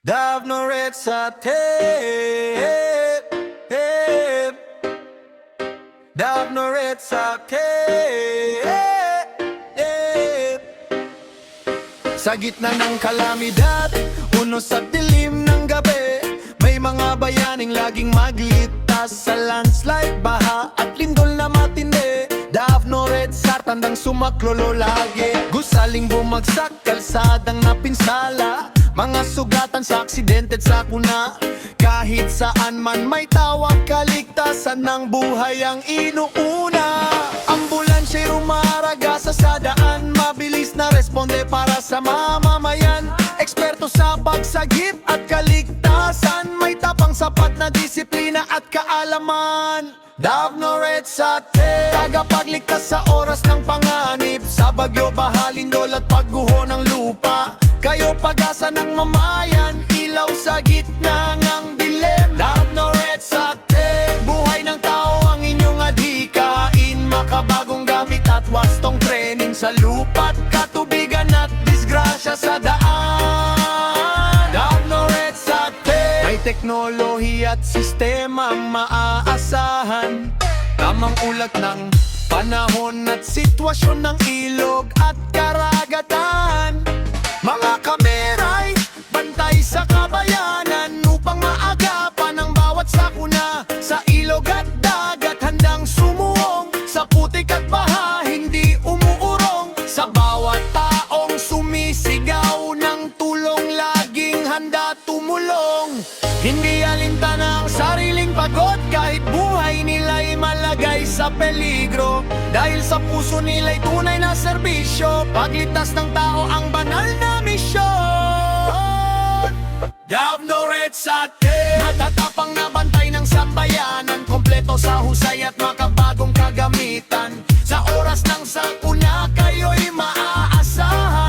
Давно red sa tape, tape. Давно red sa tape, tape. Sa gitna ng kalamidad, uno sa dilim ng gabi, may mga bayaning laging magligtas sa landslide, baha at lindol na matindi. Davno red sa tandang sumaklolo lagi, gusaling bumagsak, kalsadang napinsala, mga sugatan sa aksidente at sakuna. Kahit saan man may tawag, kaligtasan ng buhay ang inuuna. Ambulansya'y rumaragasa sa daan, mabilis na responde para sa mamamayan. Eksperto sa pagsagip at kaligtasan, may tapang sapat na disiplina at kaalaman. Davno red sa tape, tagapagligtas sa oras ng panganib, sa bagyo, baha, lindol at pagguho ng lupa. Kayo pag-asa ng mamayan, ilaw sa gitna ng dilim. Davno red sa tape, buhay ng tao ang inyong adhikain, makabagong gamit at wastong training sa lupa't katubigan at disgrasya sa daan. Davno red sa tape, may teknolohiya at sistemang maaasahan, tamang ulat ng panahon at sitwasyon ng ilog at karagatan. Mga kamera'y bantay sa kabayanan upang maagapan ang bawat sakuna. Sa ilog at dagat handang sumuong, sa putik at baha hindi umuurong. Sa bawat taong sumisigaw ng tulong, laging handa tumulong. Hindi alintana ang sariling pagod, kahit buhay nila'y malagay sa peligro. Dahil sa puso nila'y tunay na serbisyo, pagligtas ng tao ang banal na misyon. Davno red sa tape, matatapang na bantay ng sambayanan, kompleto sa husay at makabagong kagamitan. Sa oras ng sakuna, kayo'y maaasahan.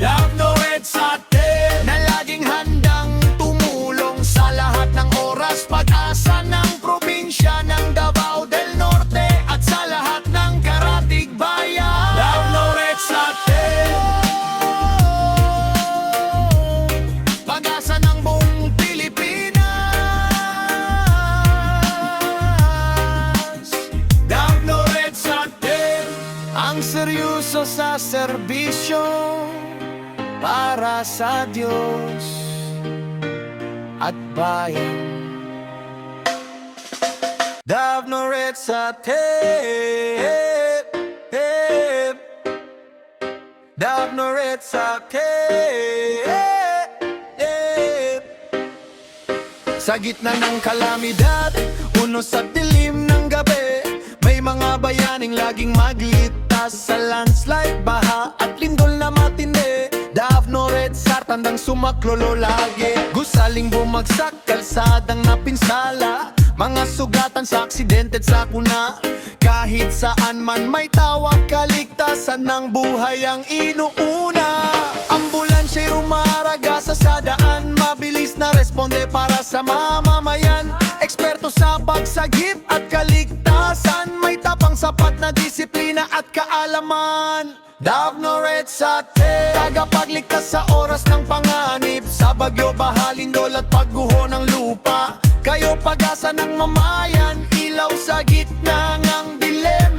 Davno red sa tape, na laging handang tumulong sa lahat ng oras, pag-asa ng probinsya ng Davao del Norte at sa lahat ng karatig bayan. Davno red sa tape, pag-asa ng buong Pilipinas. Davno red sa tape, ang seryoso sa serbisyo para sa Diyos at bayan. Davno red sa tape, tape. Davno red sa tape, tape. Sa gitna ng kalamidad, uno sa dilim ng gabi, may mga bayaning laging magligtas sa landslide, baha at lindol na matindi. Davno red sa tandang sumaklolo lagi, gusaling bumagsak, kalsadang napinsala, mga sugatan sa aksidente at sakuna. Kahit saan man may tawag, kaligtasan ng buhay ang inuuna. Ambulansya'y rumaragasa sa daan, mabilis na responde para sa mamamayan. Eksperto sa pagsagip at kaligtasan, may tapang sapat na disiplina at kaalaman. Davno red sa tape, tagapagligtas sa oras ng panganib, sa bagyo, baha, lindol at pagguho ng lupa. Kayo pag-asa ng mamayan, ilaw sa gitna ng dilim.